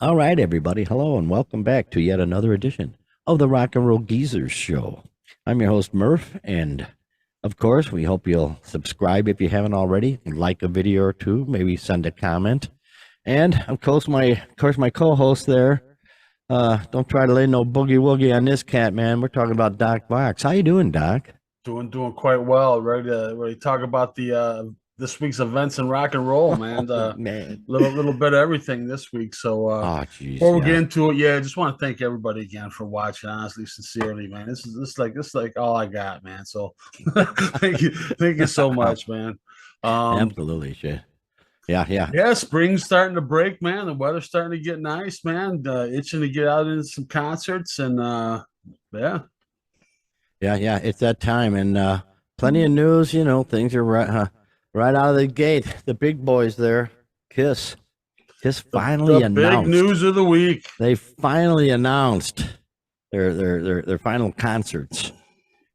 All right, everybody. Hello, and welcome back to yet another edition of the RnRGzrs show. I'm your host, Murph, and of course, we hope you'll subscribe if you haven't already, like a video or two, maybe send a comment, and of course, my co-host there. Don't try to lay no boogie woogie on this cat, man. We're talking about Doc Box. How you doing, Doc? Doing quite well. Ready to talk about the this week's events in rock and roll, man. Oh man. Little bit of everything this week. So Oh, jeez, before we get yeah. into it, yeah, I just want to thank everybody again for watching. Honestly, sincerely, man. This is like all I got, man. So thank you so much, man. Absolutely, shit. Yeah, yeah. Yeah, spring's starting to break, man. The weather's starting to get nice, man. Itching to get out into some concerts and yeah. Yeah, yeah, it's that time, and plenty of news. Things are right out of the gate. The big boys there, Kiss finally The big announced. news of the week. They finally announced their final concerts,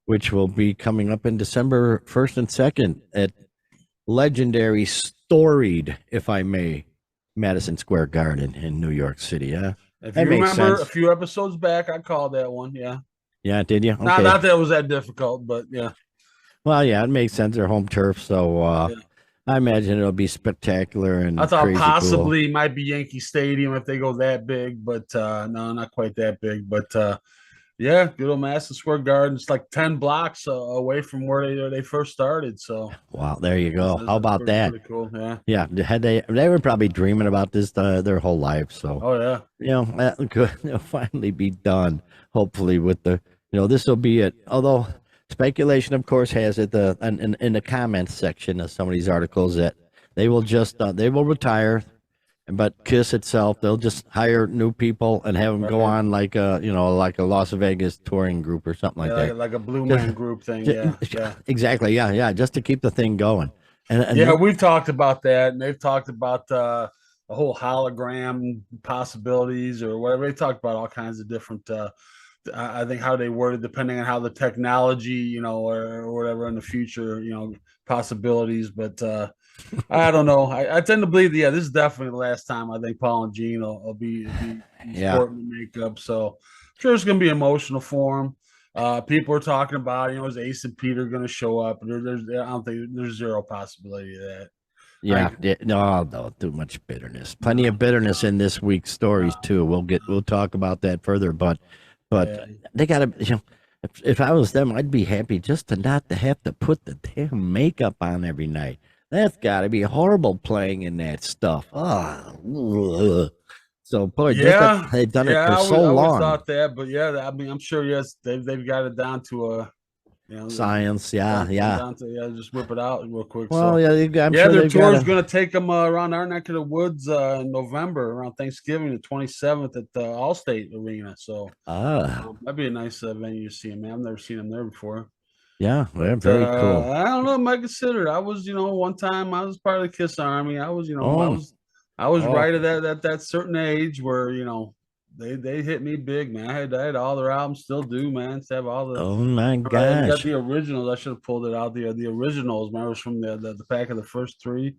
which will be coming up in December 1st and 2nd at legendary, storied, if I may, Madison Square Garden in New York City. Yeah, If that you makes remember sense. a few episodes back, I called that one. Yeah. Yeah, did you? Okay. Not that it was that difficult, but yeah. Well, yeah, it makes sense. They're home turf, so Yeah. I imagine it'll be spectacular I and thought crazy cool. possibly it might be Yankee Stadium if they go that big, but no, not quite that big. But yeah, good old Madison Square Garden. It's like 10 blocks away from where they first started. So Wow, there you go. How that's about that? pretty cool. Yeah. Yeah, had they were probably dreaming about this their whole life. So Oh yeah. that could it'll finally be done. Hopefully, with this will be it. Although speculation, of course, has it in the comments section of some of these articles that they will retire, but Kiss itself, they'll just hire new people and have them go Right. on like a Las Vegas touring group or something like Yeah, that. like a Blue Man Group thing. Yeah. Yeah. Exactly. Yeah, yeah. Just to keep the thing going. And Yeah, we've talked about that, and they've talked about the whole hologram possibilities or whatever. They talked about all kinds of different. I think how they worded depending on how the technology, or whatever in the future, possibilities. But I don't know. I tend to believe, yeah, this is definitely the last time I think Paul and Gene will be yeah. sporting the makeup. So I'm sure it's going to be emotional for them. People are talking about, is Ace and Peter going to show up? I don't think there's zero possibility of that. Yeah, yeah, no, too much bitterness. Plenty No, of bitterness in this week's stories no, too. We'll talk about that further, but yeah. they gotta, if I was them, I'd be happy just to not to have to put the damn makeup on every night. That's gotta be horrible playing in that stuff. Oh, so boy, just Yeah, that they've done it yeah, for I so always long. thought that, but yeah, I mean, I'm sure yes, they've got it down to Science, yeah, yeah. down to just whip it out real quick. Well, So yeah, I'm yeah, sure their they've got tour is to. going to take them around our neck of the woods in November, around Thanksgiving, the 27th at the Allstate Arena. So Ah, that'd be a nice venue to see them. Man, I've never seen them there before. yeah, well, very cool. I don't know. I might consider it. I was, one time I was part of the Kiss Army. I was, Oh, I was oh, right at that certain age where they hit me big, man. I had all their albums, still do, man. Still have all the. oh my I got gosh. the originals. I should have pulled it out. The originals. Remember, from the pack of the first three.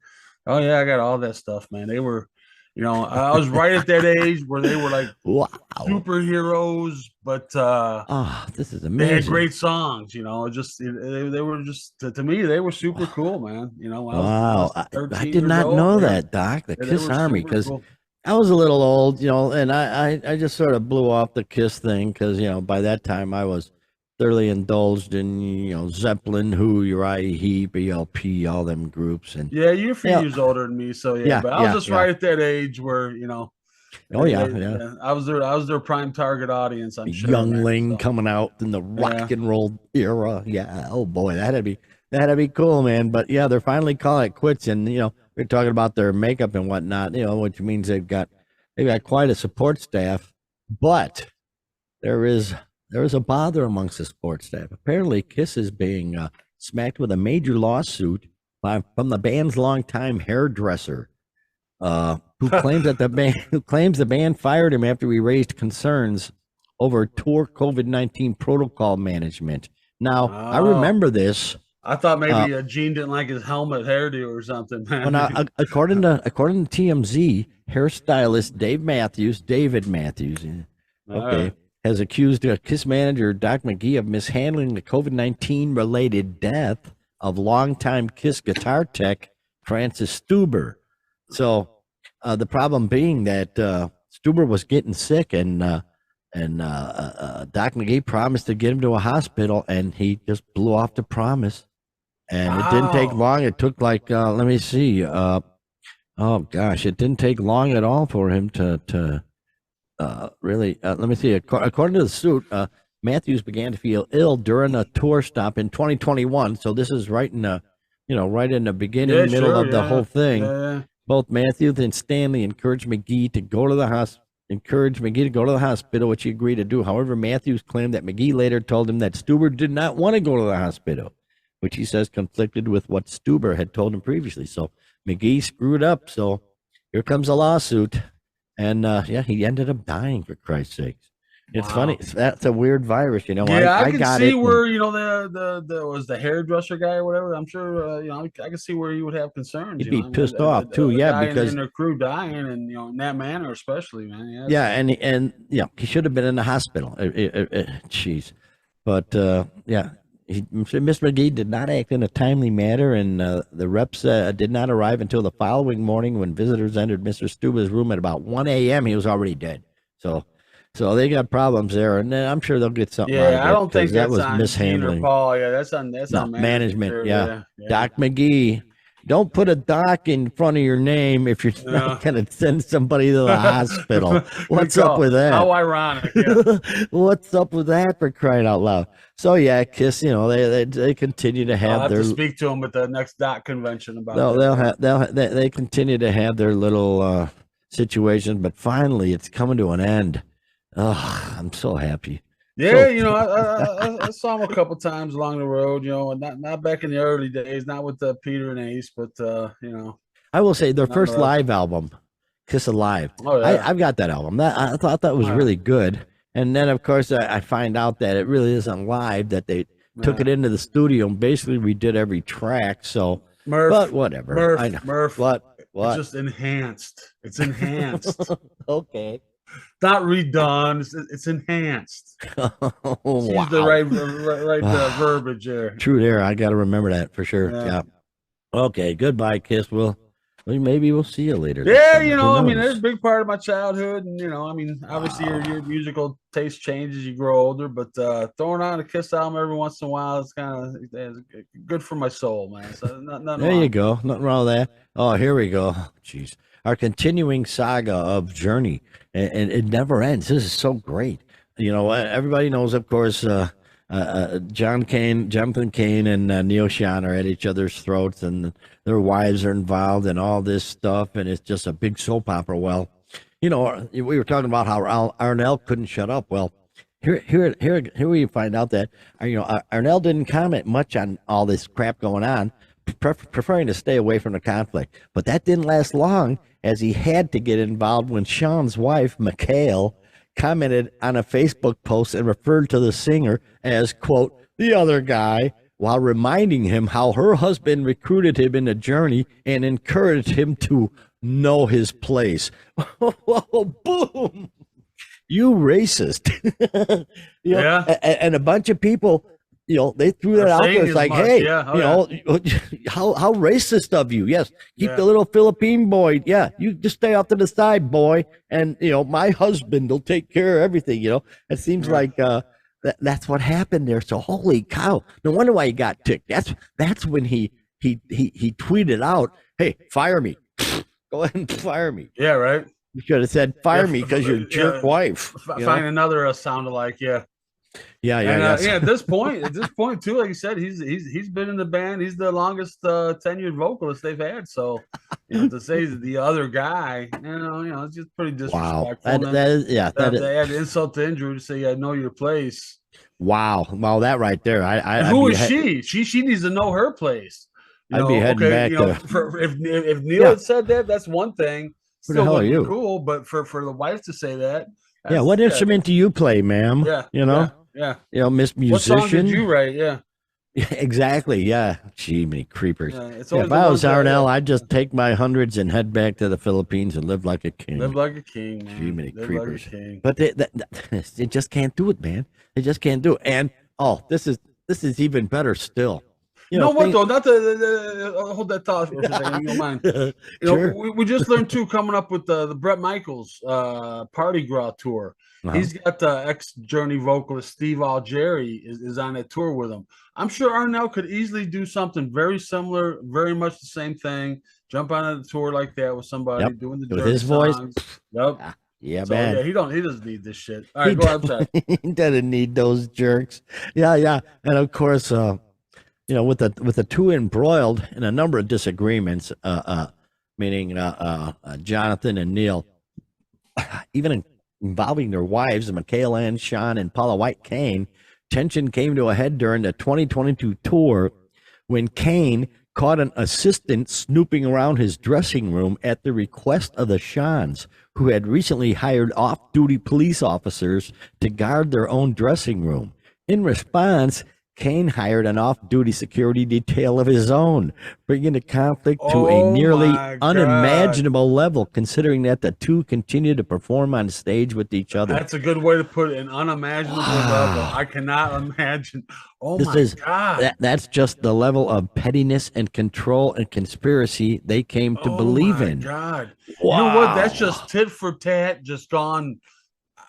Oh yeah, I got all that stuff, man. They were, I was right at that age where they were like Wow. superheroes, but Ah, this is they had amazing. great songs. Just they were just to me they were super cool, man. When I Wow. was I 13 did years not old, know that, Doc, the they Kiss were Army, super because cool. I was a little old, and I just sort of blew off the Kiss thing because, by that time I was thoroughly indulged in, Zeppelin, Who, Uriah Heep, ELP, all them groups. And, Yeah, you're a few yeah, years older than me, so yeah. yeah, But I was yeah, just yeah. right at that age where Oh, yeah, yeah. yeah, I was their prime target audience, I'm sure, man. Youngling So coming out in the yeah, rock and roll era. Yeah. Oh boy, that'd be cool, man. But yeah, they're finally calling it quits, and we're talking about their makeup and whatnot. Which means they've got quite a support staff. But there is there is a bother amongst the support staff. Apparently, Kiss is being smacked with a major lawsuit from the band's longtime hairdresser who claims the band fired him after he raised concerns over tour COVID-19 protocol management. Now, I oh remember this. I thought maybe Gene didn't like his helmet hairdo or something, man. Well, now, according to TMZ, hairstylist David Matthews, okay, has accused Kiss manager Doc McGee of mishandling the COVID-19 related death of longtime Kiss guitar tech Francis Stuber. So the problem being that Stuber was getting sick, and Doc McGee promised to get him to a hospital, and he just blew off the promise. And it didn't take long. It took like, let me see. Oh gosh, it didn't take long at all for him to really. Let me see. According to the suit, Matthews began to feel ill during a tour stop in 2021. So this is right in the, right in the beginning, middle of the whole thing. Yeah. Both Matthews and Stanley encouraged McGee to go to the hospital, which he agreed to do. However, Matthews claimed that McGee later told him that Stuber did not want to go to the hospital, which he says conflicted with what Stuber had told him previously. So McGee screwed up. So here comes a lawsuit. And he ended up dying, for Christ's sakes. It's funny. That's a weird virus, Yeah, I can see where, the was the hairdresser guy or whatever. I'm sure, I can see where you would have concerns. He'd be pissed off too, because their crew dying, and in that manner, especially, man. Yeah, and he should have been in the hospital. Jeez, but Miss McGee did not act in a timely manner, and the reps did not arrive until the following morning when visitors entered Mr. Stuba's room at about 1 a.m. He was already dead. So they got problems there, and I'm sure they'll get something. Yeah, I don't think that was on mishandling. Paul. Yeah, that's on management. Sure, yeah. Doc McGee. Don't put a doc in front of your name if you're not going to send somebody to the hospital. What's up with that? How ironic. Yeah. What's up with that, for crying out loud? So yeah, Kiss, they continue to have I'll have to speak to them at the next doc convention about they continue to have their little situations, but finally it's coming to an end. Oh, I'm so happy. Yeah, I saw him a couple times along the road, not back in the early days, not with Peter and Ace, but I will say their first live album, Kiss Alive. Oh, yeah. I've got that album. I thought that was really good. And then of course I find out that it really isn't live, that they took it into the studio and basically redid every track. So Murph, but whatever. I know. Murph. What? It's just enhanced. It's enhanced. Okay. Not redone. It's enhanced. Wow. The right verbiage there. True there. I got to remember that for sure. Yeah. Okay. Goodbye, Kiss. Maybe we'll see you later. Yeah, there's a big part of my childhood, and obviously your musical taste changes as you grow older, but throwing on a Kiss album every once in a while is kind of good for my soul, man. So there you go. Nothing wrong with that. Oh, here we go. Jeez. Our continuing saga of Journey, and it never ends. This is so great. Everybody knows, of course, Jonathan Cain and Neil Schon are at each other's throats, and their wives are involved in all this stuff, and it's just a big soap opera. Well, we were talking about how Arnell couldn't shut up. Well, here we find out that Arnell didn't comment much on all this crap going on, preferring to stay away from the conflict. But that didn't last long, as he had to get involved when Sean's wife, Mikhail, commented on a Facebook post and referred to the singer as, quote, the other guy, while reminding him how her husband recruited him in the Journey and encouraged him to know his place. Boom! You racist. Yeah. And a bunch of people, they threw that out there. It's like, hey, how racist of you. Yes, keep the little Philippine boy. Yeah, you just stay off to the side, boy. And, my husband will take care of everything, It seems like that's what happened there. So, holy cow. No wonder why he got ticked. That's when he tweeted out, hey, fire me. Go ahead and fire me. Yeah, right. You should have said, fire me because you're a jerk wife. Find another sound alike, yeah. Yeah. At this point too, like you said, he's been in the band. He's the longest tenured vocalist they've had. So to say he's the other guy, it's just pretty disrespectful. Wow, they add insult to injury to say, "I know your place." Wow, well, that right there. Who is she? She needs to know her place. I'd be heading back if Neil had said that, that's one thing. Who the hell are you? Cool, but for the wife to say that. What instrument do you play, ma'am? Yeah. Miss Musician. What song did you write? Yeah. Exactly. Yeah. Gee, many creepers. Yeah, it's Yeah. always If the I ones was that Arnell, I'd just take my hundreds and head back to the Philippines and live like a live king. like a king, Gee, man. many Live like a creepers. king. But they just can't do it, man. They just can't do it. And oh, this is even better still. You You know, know what think though? Not to hold that thought for a second. If you don't mind. You know, sure. we just learned too coming up with the Bret Michaels Party Gras tour. Uh-huh. He's got the ex Journey vocalist Steve Algeri is on that tour with him. I'm sure Arnell could easily do something very similar, very much the same thing. Jump on a tour like that with somebody Yep. doing the With Journey his voice. songs. Yep. Yeah, So man. yeah, he doesn't need this shit. All He right, go ahead. I'm sorry. he doesn't need those jerks. Yeah, yeah. And of course, with the two embroiled in a number of disagreements, meaning Jonathan and Neil, even involving their wives, Michaela Ann Sean and Paula White Kane, tension came to a head during the 2022 tour when Kane caught an assistant snooping around his dressing room at the request of the Shans, who had recently hired off-duty police officers to guard their own dressing room. In response, Kane hired an off-duty security detail of his own, bringing the conflict to a Oh nearly my God. unimaginable level, considering that the two continue to perform on stage with each other. That's a good way to put it. An unimaginable level. I cannot imagine. Oh my God. That's just the level of pettiness and control and conspiracy they came to believe in. God. Wow. You know what? That's just tit for tat, just gone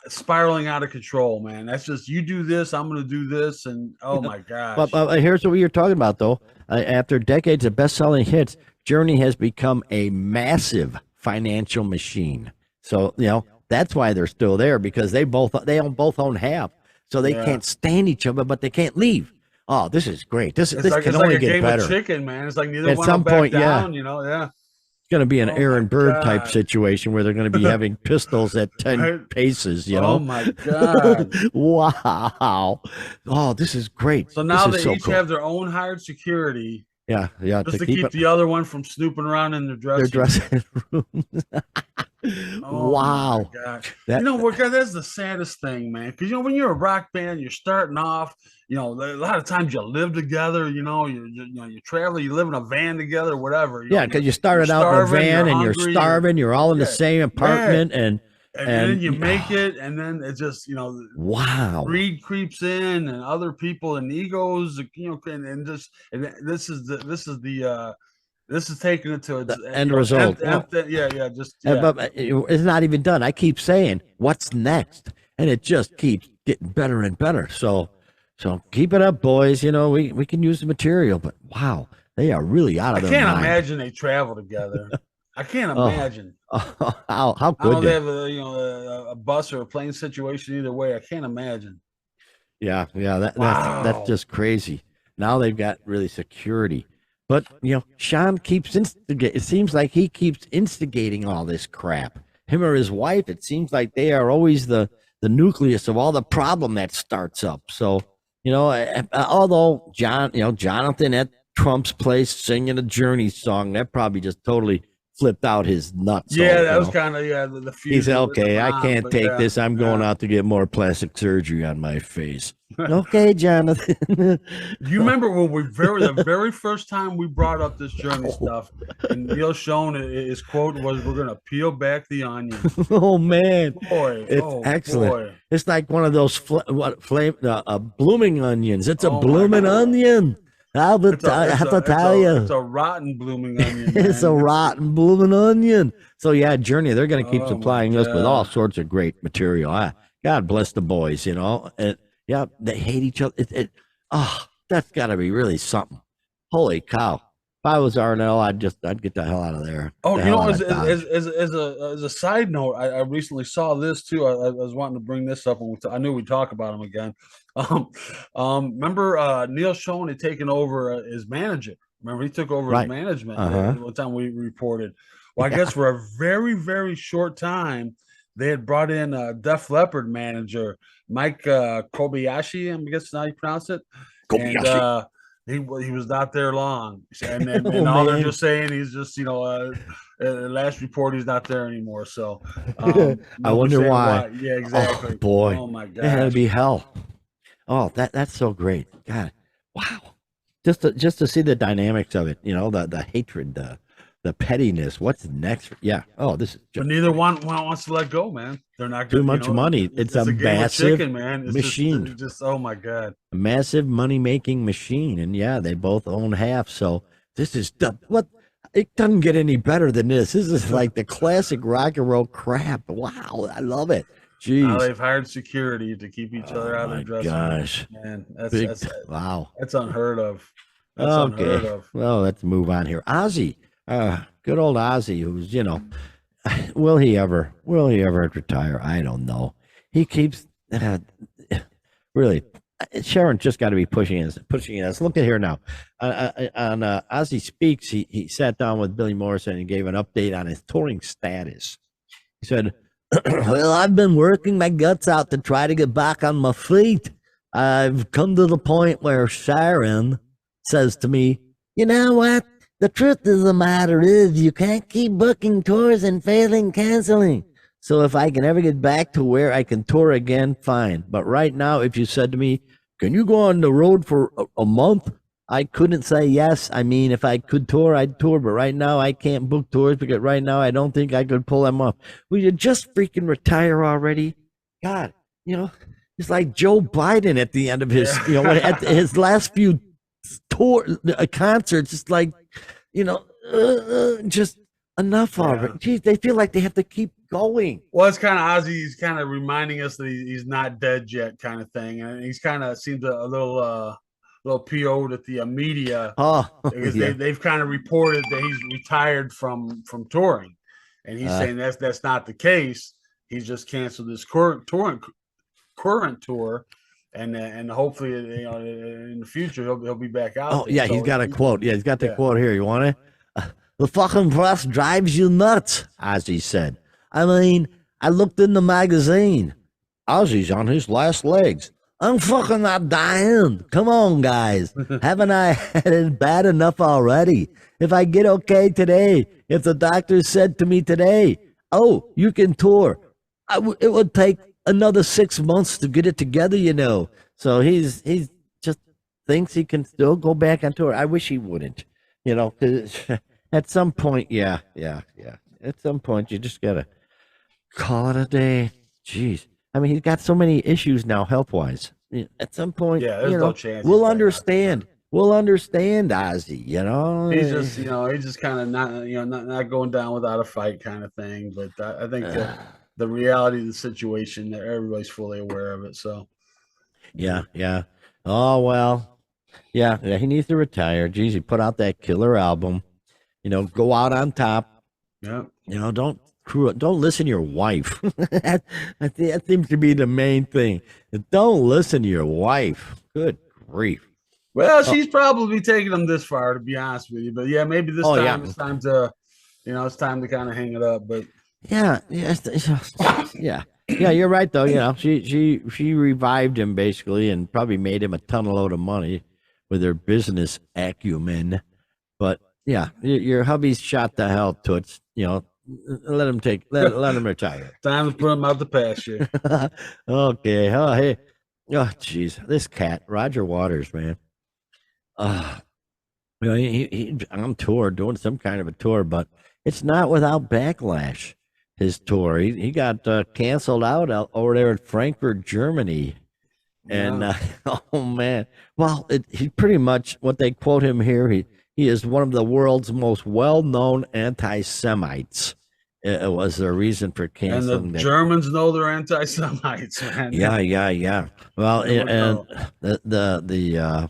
spiraling out of control, man. That's just you do this, I'm going to do this, and oh my gosh. But here's what you're talking about, though. After decades of best-selling hits, Journey has become a massive financial machine. So that's why they're still there, because they both own half, so they can't stand each other, but they can't leave. Oh, this is great. This it's can like only a get game better. Of chicken, man. It's like neither At one some will back point, down, yeah. Going to be an Aaron Bird type situation where they're going to be having pistols at 10 paces, Oh my God. Wow. Oh, this is great. So now they each have their own hired security. Yeah. Just to keep the other one from snooping around in their dressing room. Wow. That's the saddest thing, man. Because when you're a rock band, you're starting off. A lot of times you live together. You travel, you live in a van together, whatever. Yeah, because you started out in a van and you're starving. You're all in the same apartment, and then you make it, and then it just wow, greed creeps in, and other people and egos, and this is taking it to its end result. But it's not even done. I keep saying, what's next? And it just keeps getting better and better. So keep it up, boys. We can use the material, but wow, they are really out of their mind. I can't imagine they travel together. I can't imagine. How could they? They have a bus or a plane situation either way. I can't imagine. Yeah. That's just crazy. Now they've got really security. But Sean keeps instigating. It seems like he keeps instigating all this crap. Him or his wife. It seems like they are always the nucleus of all the problem that starts up. So although Jonathan at Trump's place singing a Journey song, that probably just totally flipped out his nuts. Yeah, that was kind of the feud. He said, "Okay, I can't take this. I'm going out to get more plastic surgery on my face." Okay, Jonathan. You remember when the very first time we brought up this Journey stuff, and Neil Schon, his quote was, "We're gonna peel back the onion." Oh man, boy, it's excellent. Boy. It's like one of those blooming onions. It's a blooming onion. I have to tell you, it's a rotten blooming onion. It's a rotten blooming onion. So yeah, Journey, they're going to keep supplying us with all sorts of great material. God bless the boys, and yeah, they hate each other. That's got to be really something. Holy cow! If I was Arnell, I'd get the hell out of there. Oh, as a side note, I recently saw this too. I was wanting to bring this up, and I knew we'd talk about him again. Remember Neil Schon had taken over his manager. Remember, he took over his management one time we reported. Well, I guess for a very, very short time, they had brought in a Def Leppard manager, Mike Kobayashi, I guess how you pronounce it. Kobayashi. And he was not there long. And they're just saying he's just, last report he's not there anymore. So I wonder why. Yeah, exactly. Oh boy. Oh my God. It had to be hell. Oh, that's so great. God. Wow. just to see the dynamics of it, the hatred, the pettiness. What's next? Yeah. Oh, this is But just neither one wants to let go, man. They're not too good. much money. It's It's a a game of massive chicken, man. machine, It's just oh my god. a massive money making machine, and yeah, they both own half. So this is the what. It doesn't get any better than this. This is like the classic rock and roll crap. Wow, I love it. Now Jeez. they've hired security to keep each other Oh out of my their dressing gosh. room. Man, Big wow. that's unheard of. That's unheard Okay. of. Well, let's move on here. Ozzy. Good old Ozzy, who's, will he ever retire? I don't know. He keeps really Sharon just got to be pushing us. Look at here now. On Ozzy Speaks, he sat down with Billy Morrison and gave an update on his touring status. He said, "Well, I've been working my guts out to try to get back on my feet. I've come to the point where Sharon says to me, you know what? The truth of the matter is you can't keep booking tours and failing canceling. So if I can ever get back to where I can tour again, fine. But right now, if you said to me, can you go on the road for a month? I couldn't say yes. I mean, if I could tour, I'd tour. But right now, I can't book tours because right now, I don't think I could pull them off. Will you just freaking retire already? God, it's like Joe Biden at the end of his, at his last few concerts. It's like, just enough already. Geez, they feel like they have to keep going. Well, it's kind of Ozzy. He's kind of reminding us that he's not dead yet, kind of thing, and he's kind of seemed a little PO'd at the media because they've kind of reported that he's retired from touring, and he's saying that's not the case. He's just canceled his current tour, and hopefully in the future he'll be back out. Oh yeah, he's got a quote. Yeah, he's got the quote here. You want it? The fucking press drives you nuts, Ozzy said. I mean, I looked in the magazine. Ozzy's on his last legs. I'm fucking not dying. Come on, guys. Haven't I had it bad enough already? If I get okay today, if the doctor said to me today, oh, you can tour, it would take another 6 months to get it together, So he's just thinks he can still go back on tour. I wish he wouldn't, because at some point, yeah. At some point, you just got to call it a day. Jeez. I mean, he's got so many issues now, health wise. At some point, no chance we'll understand. We'll understand Ozzy. He's just kind of not going down without a fight, kind of thing. But I think the reality of the situation, that everybody's fully aware of it. So, yeah. Oh well, yeah. He needs to retire. Geez, he put out that killer album. Go out on top. Yeah. Don't listen to your wife. that seems to be the main thing. Don't listen to your wife. Good grief. Well, she's probably taking them this far, to be honest with you. But yeah, maybe this time it's time to, it's time to kind of hang it up. But yeah. You're right though. She revived him basically and probably made him a ton of load of money with her business acumen. But yeah, your hubby's shot the hell, Toots. Let him retire. Time to put him out the pasture. Okay. Oh, hey. Oh, jeez. This cat, Roger Waters, man. He on tour, doing some kind of a tour, but it's not without backlash. His tour, he got canceled out over there in Frankfurt, Germany, and oh man, well, he pretty much what they quote him here. He is one of the world's most well-known anti-Semites. It was the reason for canceling. And the Germans know they're anti-Semites, man. Yeah. Well, and the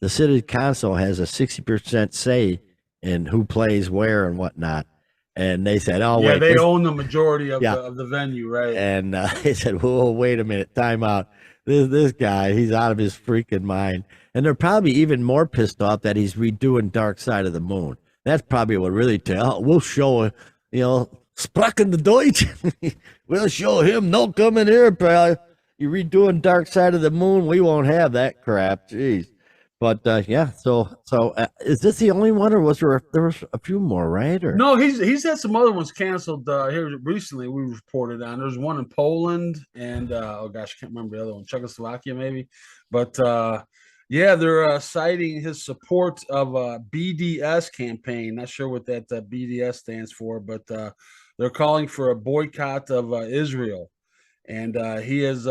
city council has a 60% say in who plays where and whatnot. And they said, "Oh, yeah, wait, they own the majority of the venue, right?" And they said, "Whoa, wait a minute, time out. This guy, he's out of his freaking mind." And they're probably even more pissed off that he's redoing Dark Side of the Moon. That's probably what really tell. We'll show, Sprachen the Deutsch. We'll show him no coming here, pal. You're redoing Dark Side of the Moon. We won't have that crap. Jeez. But yeah, so is this the only one, or was there was a few more, right? Or no, he's had some other ones canceled here recently. We reported on. There's one in Poland and oh gosh, I can't remember the other one, Czechoslovakia maybe. But Yeah, they're citing his support of a BDS campaign. Not sure what that BDS stands for, but they're calling for a boycott of Israel. And he has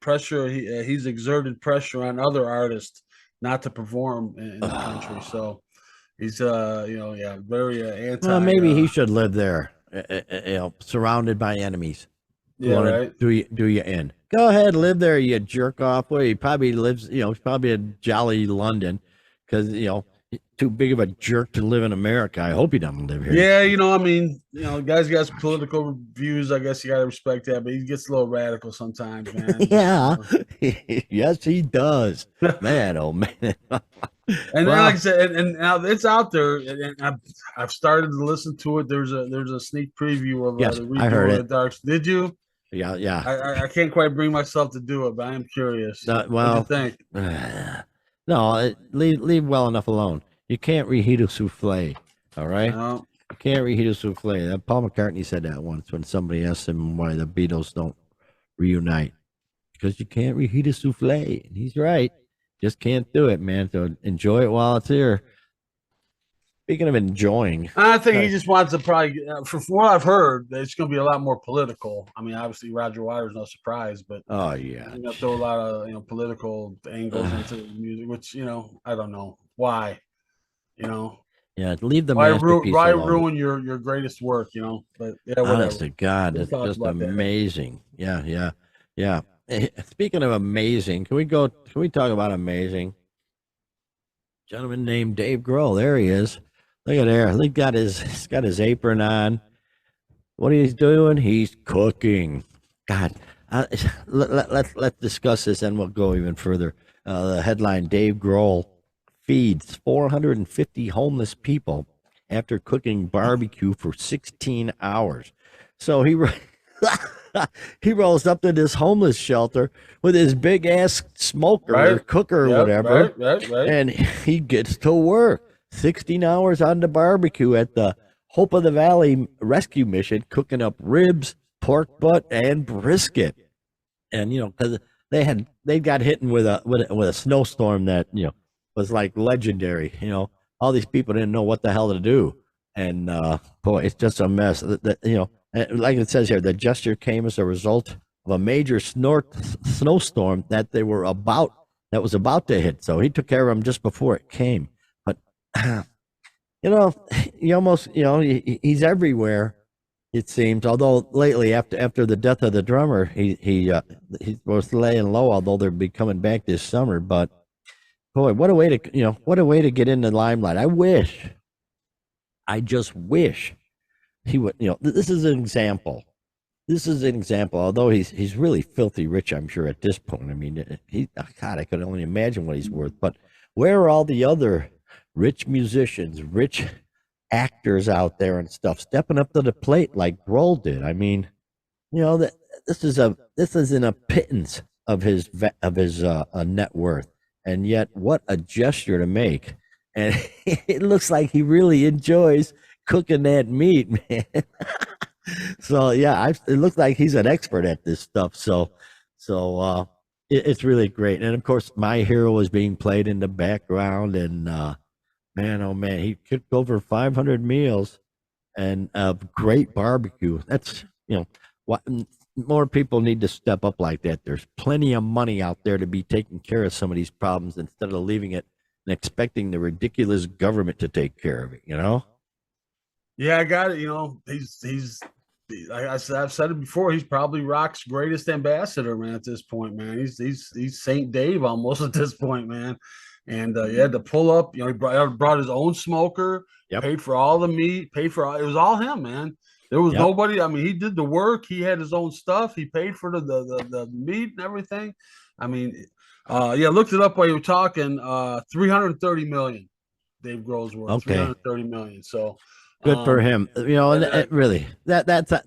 pressure. He's exerted pressure on other artists not to perform in the country. Oh. So he's, yeah, very Well, anti. maybe he should live there, surrounded by enemies who Yeah, want to right. do you in. Go ahead, live there, you jerk off. Well, he probably lives, he's probably in jolly London because, too big of a jerk to live in America. I hope he doesn't live here. Yeah, I mean, guys got political views. I guess you got to respect that, but he gets a little radical sometimes, man. Yeah, yes, he does. Man, oh man. And then, like I Well, said, and now it's out there, and I've started to listen to it. There's a sneak preview of yes, the I heard redoing it. of Dark. Did you? Yeah, yeah. I can't quite bring myself to do it, but I am curious. What'd you Well, think? no, leave well enough alone. You can't reheat a souffle. All right, No. you can't reheat a souffle. Paul McCartney said that once when somebody asked him why the Beatles don't reunite, because you can't reheat a souffle, and he's right. Just can't do it, man. So enjoy it while it's here. Speaking of enjoying, I think he just wants to probably, from what I've heard, it's going to be a lot more political. I mean, obviously Roger Waters, no surprise, but oh yeah, throw a lot of political angles into the music, which I don't know why. You know, yeah. Leave the why masterpiece alone. ruin your greatest work? But yeah, Honest whatever. to God, We'll it's talk just about that. amazing. Yeah, yeah, yeah. Speaking of amazing, can we go? Can we talk about amazing? Gentleman named Dave Grohl. There he is. Look at there. He's got his apron on. What he's doing? He's cooking. God, let's discuss this, and we'll go even further. The headline: Dave Grohl feeds 450 homeless people after cooking barbecue for 16 hours. So he rolls up to this homeless shelter with his big ass smoker or Right? cooker or Yep. whatever, Right. and he gets to work. 16 hours on the barbecue at the Hope of the Valley rescue mission, cooking up ribs, pork butt, and brisket. And because they got hit with a snowstorm that was like legendary. All these people didn't know what the hell to do, and boy, it's just a mess. Like it says here, the gesture came as a result of a major snowstorm that was about to hit. So he took care of them just before it came. But he almost he's everywhere. It seems, although lately after the death of the drummer, he was laying low. Although they'll be coming back this summer, but boy, what a way to get in the limelight. I just wish he would. This is an example. This is an example. Although he's really filthy rich, I'm sure at this point. I mean, God, I could only imagine what he's worth. But where are all the other rich musicians, rich actors out there and stuff stepping up to the plate like Grohl did? I mean, this is in a pittance of his net worth, and yet what a gesture to make. And it looks like he really enjoys cooking that meat, man. So yeah, it looks like he's an expert at this stuff. So it's really great. And of course, My Hero is being played in the background, and man, oh man, he cooked over 500 meals and a great barbecue. That's what more people need to step up like that. There's plenty of money out there to be taking care of some of these problems instead of leaving it and expecting the ridiculous government to take care of it. Yeah, I got it. He's I've said it before. He's probably rock's greatest ambassador, man. At this point, man, he's Saint Dave almost at this point, man. And he had to pull up. He brought his own smoker, Yep. paid for all the meat, paid for all. It was all him, man. There was nobody. I mean, he did the work. He had his own stuff. He paid for the meat and everything. I mean, looked it up while you were talking. 330 million. Dave Grohl's worth. Okay. 330 million. So. Good for him. And really, that's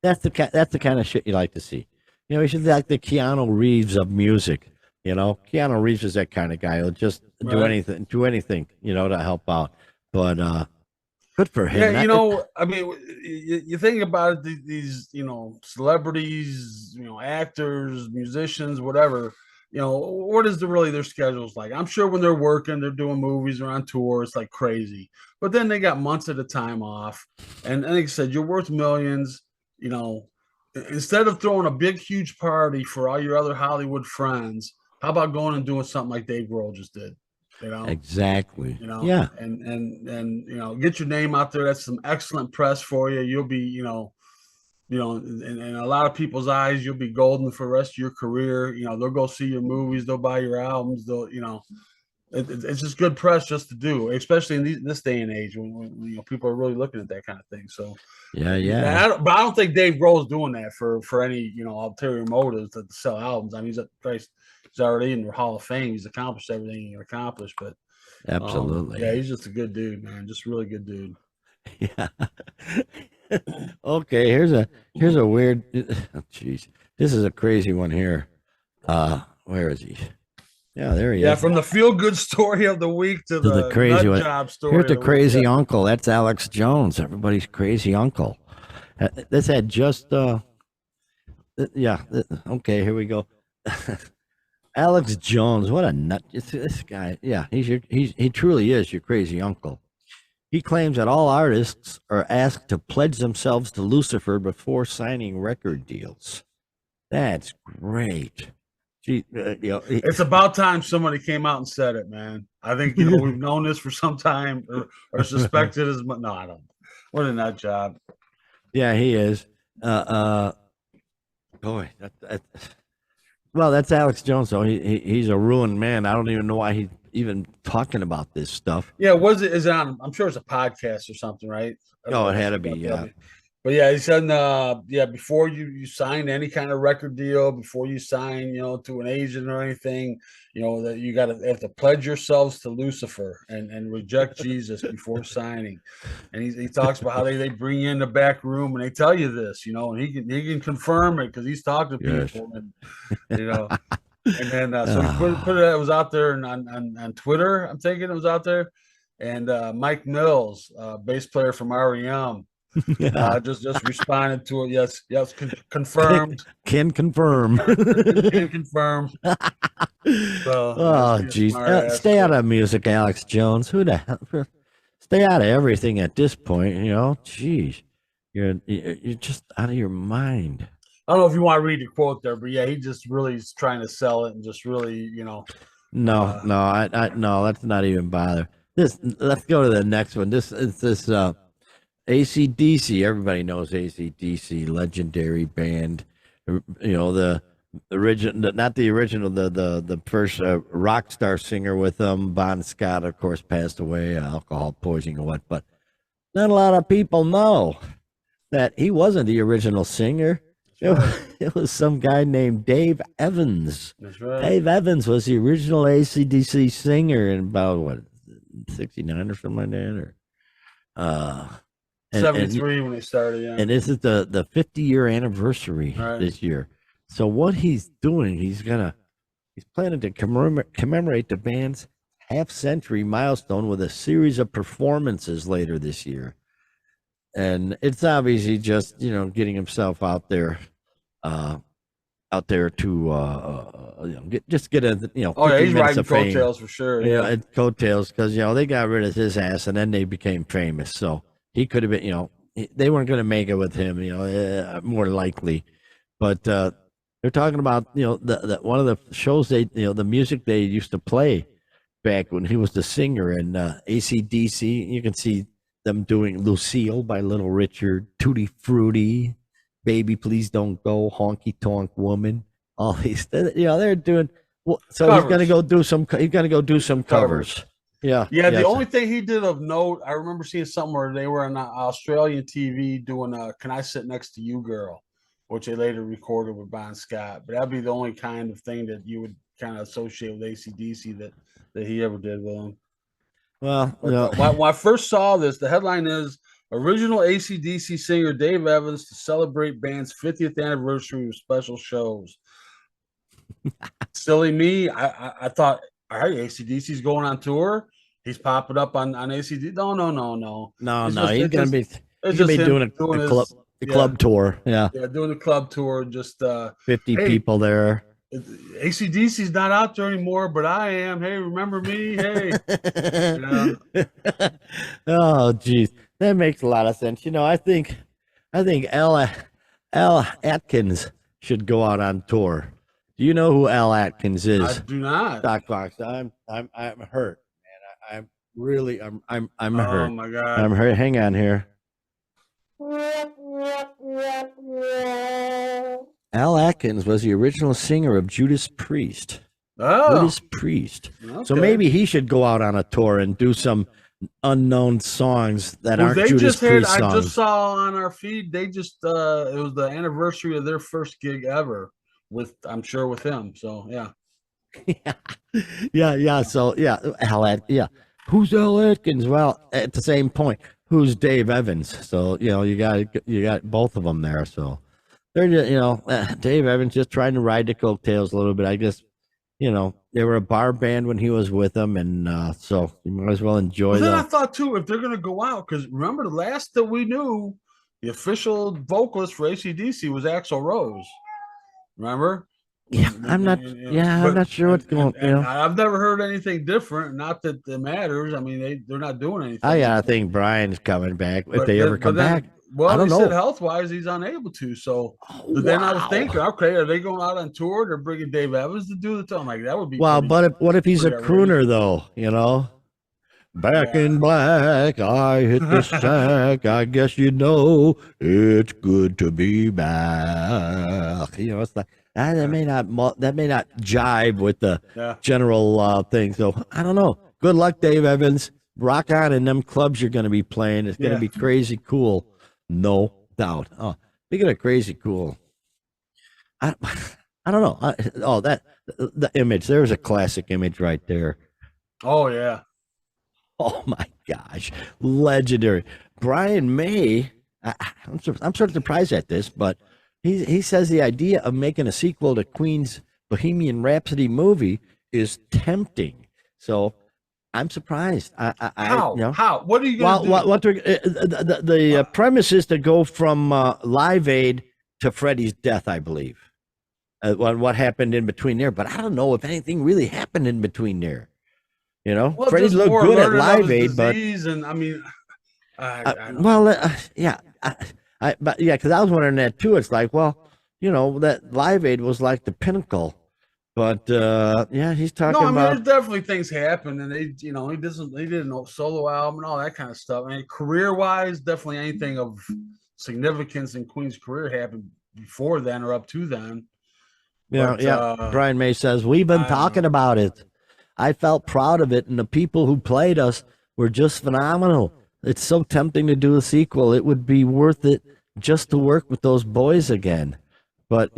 the kind of shit you like to see. He should be like the Keanu Reeves of music. Keanu Reeves is that kind of guy. He'll just do anything, to help out. But good for him. Yeah, I mean, you think about it, these, celebrities, actors, musicians, whatever. what is their schedules like? I'm sure when they're working, they're doing movies or on tour, it's like crazy. But then they got months at a time off. And like I said, you're worth millions. Instead of throwing a big, huge party for all your other Hollywood friends, how about going and doing something like Dave Grohl just did? Exactly. Yeah. And get your name out there. That's some excellent press for you. You'll be, in a lot of people's eyes, you'll be golden for the rest of your career. They'll go see your movies, they'll buy your albums, it's just good press just to do, especially in this day and age when people are really looking at that kind of thing. So yeah. But I don't think Dave Grohl is doing that for any ulterior motives to sell albums. I mean, he's already in the Hall of Fame. He's accomplished everything he can accomplish. But absolutely, yeah, he's just a good dude, man. Just really good dude. Yeah. Okay, here's a weird. Jeez, this is a crazy one here. Where is he? Yeah, there he is. Yeah, from the feel-good story of the week to the crazy nut job story. Here's the crazy uncle. That's Alex Jones, everybody's crazy uncle. This had just okay, here we go. Alex Jones, what a nut! This guy, yeah, he truly is your crazy uncle. He claims that all artists are asked to pledge themselves to Lucifer before signing record deals. That's great. It's about time somebody came out and said it, man. I think we've known this for some time, or suspected as much. No, I don't. What a nut job. Yeah, he is. Boy, well, that's Alex Jones. So he's a ruined man. I don't even know why he's even talking about this stuff. Yeah, is it on? I'm sure it's a podcast or something, right? Oh, it had to be. Yeah. But yeah, he said, before you sign any kind of record deal, before you sign, to an agent or anything, that you have to pledge yourselves to Lucifer and reject Jesus before signing. And he talks about how they bring you in the back room and they tell you this, and he can confirm it because he's talked to people, and and then so he put it. It was out there on Twitter. I'm thinking it was out there, and Mike Mills, bass player from REM. Just responded to it. Yes, confirmed. Can confirm. Can confirm. Oh, jeez. Stay out of music, Alex Jones. Who the hell? Stay out of everything at this point. Jeez, you're just out of your mind. I don't know if you want to read the quote there, but yeah, he just really is trying to sell it and just really, No, let's not even bother. Let's go to the next one. This is AC/DC. Everybody knows AC/DC, legendary band. The original, not the original, the first rock star singer with them. Bon Scott, of course, passed away, alcohol poisoning or what. But not a lot of people know that he wasn't the original singer. It was some guy named Dave Evans. That's right. Dave Evans was the original AC/DC singer in about 69 or something like that, or 73 when they started. Yeah. And this is the 50-year anniversary this year. So what he's doing, he's planning to commemorate the band's half-century milestone with a series of performances later this year. And it's obviously just getting himself out there to just get a he's riding coattails for sure. Yeah, coattails because they got rid of his ass and then they became famous. So he could have been they weren't going to make it with him, more likely. But they're talking about the one of the shows the music they used to play back when he was the singer in AC/DC. You can see them doing Lucille by Little Richard, Tutti Frutti, Baby Please Don't Go, Honky Tonk Woman. All these, they're doing. So covers. He's gonna go do some covers. Yeah. The only thing he did of note, I remember seeing something where they were on Australian TV doing "Can I Sit Next to You, Girl," which they later recorded with Bon Scott. But that'd be the only kind of thing that you would kind of associate with AC/DC that he ever did with them. Well, when I first saw this, the headline is original AC/DC singer Dave Evans to celebrate band's 50th anniversary with special shows. Silly me. I thought, all right, AC/DC's going on tour. He's popping up on AC/DC. No. He's going to be doing a club tour. Yeah. Yeah, doing a club tour. Just 50 people there. AC/DC's not out there anymore, but I am. Hey, remember me? Hey, yeah. Oh, geez, that makes a lot of sense. I think Al Atkins should go out on tour. Do you know who Al Atkins I is? do not. Doc Fox, I'm hurt, man. I'm really I'm Oh hurt. my God. I'm hurt. Hang on here. Al Atkins was the original singer of Judas Priest. Oh, Judas Priest. So okay. maybe he should go out on a tour and do some unknown songs that Well, aren't they Judas just had. Priest I just songs. saw on our feed. They just. It was the anniversary of their first gig ever. With I'm sure with him. So yeah. Yeah. So yeah. Who's Al Atkins? Well, at the same point, who's Dave Evans? So you got both of them there. So they're just, Dave Evans just trying to ride the coattails a little bit. I guess they were a bar band when he was with them, and so you might as well enjoy Well, then I the. thought too, if they're gonna go out, because remember the last that we knew, the official vocalist for AC/DC was Axl Rose. Remember? Yeah, I'm not. Yeah, I'm not sure what's going. And I've never heard anything different. Not that it matters. I mean, they're not doing anything. I think Brian's coming back if But they then- ever but come then- back. Well, I don't they know. said health wise, he's unable to. So, Oh, but then I was wow. thinking, okay, are they going out on tour? They're bringing Dave Evans to do the tour. I'm like, that would be Well, pretty- but what if he's a pretty crooner though? Back in black, I hit the sack. I guess it's good to be back. It's like that may not jive with the Yeah. general thing. So I don't know. Good luck, Dave Evans. Rock on in them clubs you're going to be playing. It's going to Yeah. be crazy cool, no doubt. Oh, speaking of crazy cool, I don't know. The image. There's a classic image right there. Oh yeah. Oh my gosh, legendary! Brian May. I'm sort of surprised at this, but he says the idea of making a sequel to Queen's Bohemian Rhapsody movie is tempting. So I'm surprised. How? How? What are you going to do? The premise is to go from Live Aid to Freddie's death, I believe. What happened in between there, but I don't know if anything really happened in between there. Well, Freddie just looked more good at learning of Live his Aid, but disease, and I mean, I don't know. well, yeah, because I was wondering that too. It's like, well, that Live Aid was like the pinnacle, but he's talking No, I mean, about. there's definitely things happen, and he did a solo album and all that kind of stuff. I mean, career wise, definitely anything of significance in Queen's career happened before then or up to then. Brian May says we've been talking about it. I felt proud of it, and the people who played us were just phenomenal. It's so tempting to do a sequel. It would be worth it just to work with those boys again. But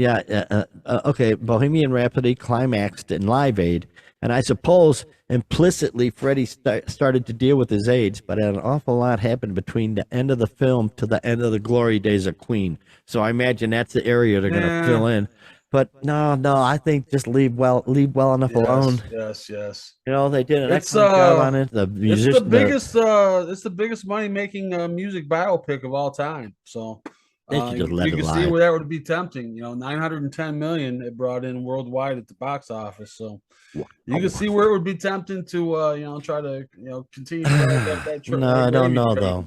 okay, Bohemian Rhapsody climaxed in Live Aid, and I suppose implicitly Freddie started to deal with his AIDS, but an awful lot happened between the end of the film to the end of the glory days of Queen. So I imagine that's the area they're going to fill in. But no, I think just leave well enough alone. Yes. They did an excellent job on it. It's the biggest money making music biopic of all time. So they should just let you it can lie. see where that would be tempting. 910 million it brought in worldwide at the box office. So you can see where it would be tempting to try to continue to ride that No, I don't know train, though.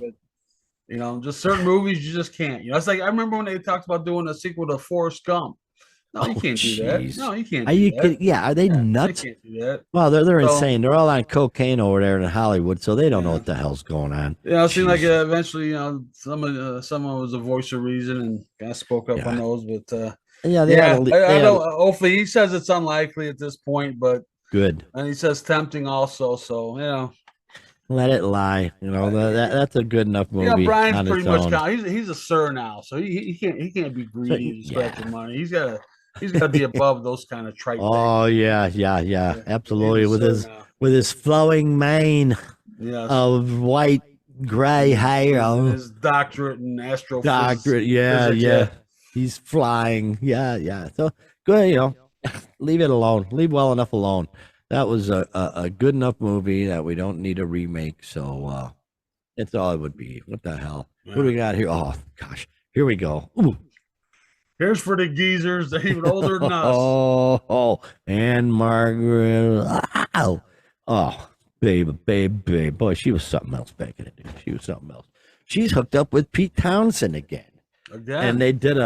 But, just certain movies you just can't. It's like I remember when they talked about doing a sequel to Forrest Gump. No, you can't do that. No, you can't. Do that. Yeah, are they nuts? They can't do that. Well, they're insane. They're all on cocaine over there in Hollywood, so they don't know what the hell's going on. It seemed like eventually, someone was a voice of reason and kind of spoke up on those. But I don't. Hopefully, he says it's unlikely at this point, but good. And he says tempting also. So let it lie. That's a good enough movie. Brian's pretty much he's a sir now, so he can't be greedy and scratching money. He's got to be above those kind of trite things. Oh yeah, absolutely. With his flowing mane of white gray hair, his doctorate in astrophysics. Yeah. He's flying. Yeah. So good. Leave it alone. Leave well enough alone. That was a good enough movie that we don't need a remake. So that's all it would be. What the hell? What do we got here? Oh gosh, here we go. Ooh. Here's for the geezers. They're even older than us. Oh, and Margaret. Ow. Oh, babe. Boy, she was something else back in the day. She was something else. She's hooked up with Pete Townsend again. And they did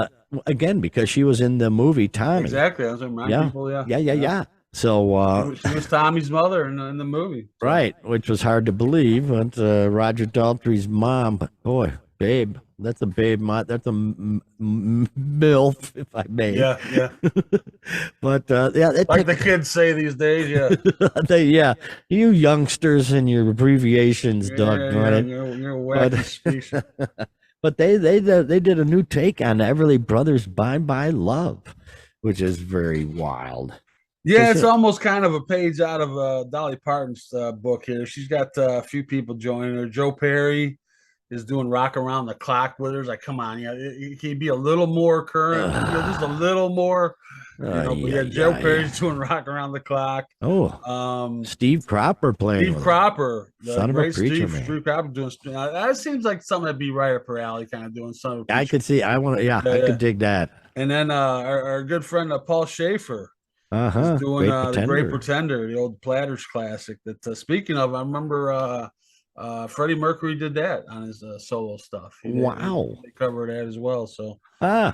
again because she was in the movie Tommy. Exactly. I was reminding people, Yeah. So she was Tommy's mother in the movie. So. Right, which was hard to believe, but Roger Daltrey's mom. But boy, babe, that's a babe. That's a MILF, if I may. Yeah. But like the kids say these days, yeah. You youngsters and your abbreviations, doggone it. You're wacky species. But they did a new take on Everly Brothers' Bye Bye Love, which is very wild. Yeah, it's almost kind of a page out of Dolly Parton's book here. She's got a few people joining her. Joe Perry is doing Rock Around the Clock with her. It's like, come on, it can be a little more current, just a little more. Joe Perry's doing Rock Around the Clock. Steve Cropper playing. Steve Cropper, son of a preacher man. Steve Cropper doing. That seems like something that'd be right up her alley, kind of doing something. I could see. I could dig that. And then our good friend Paul Schaefer. He's doing the Great Pretender, the old Platters classic. That speaking of, I remember Freddie Mercury did that on his solo stuff. Wow, they covered that as well. So, the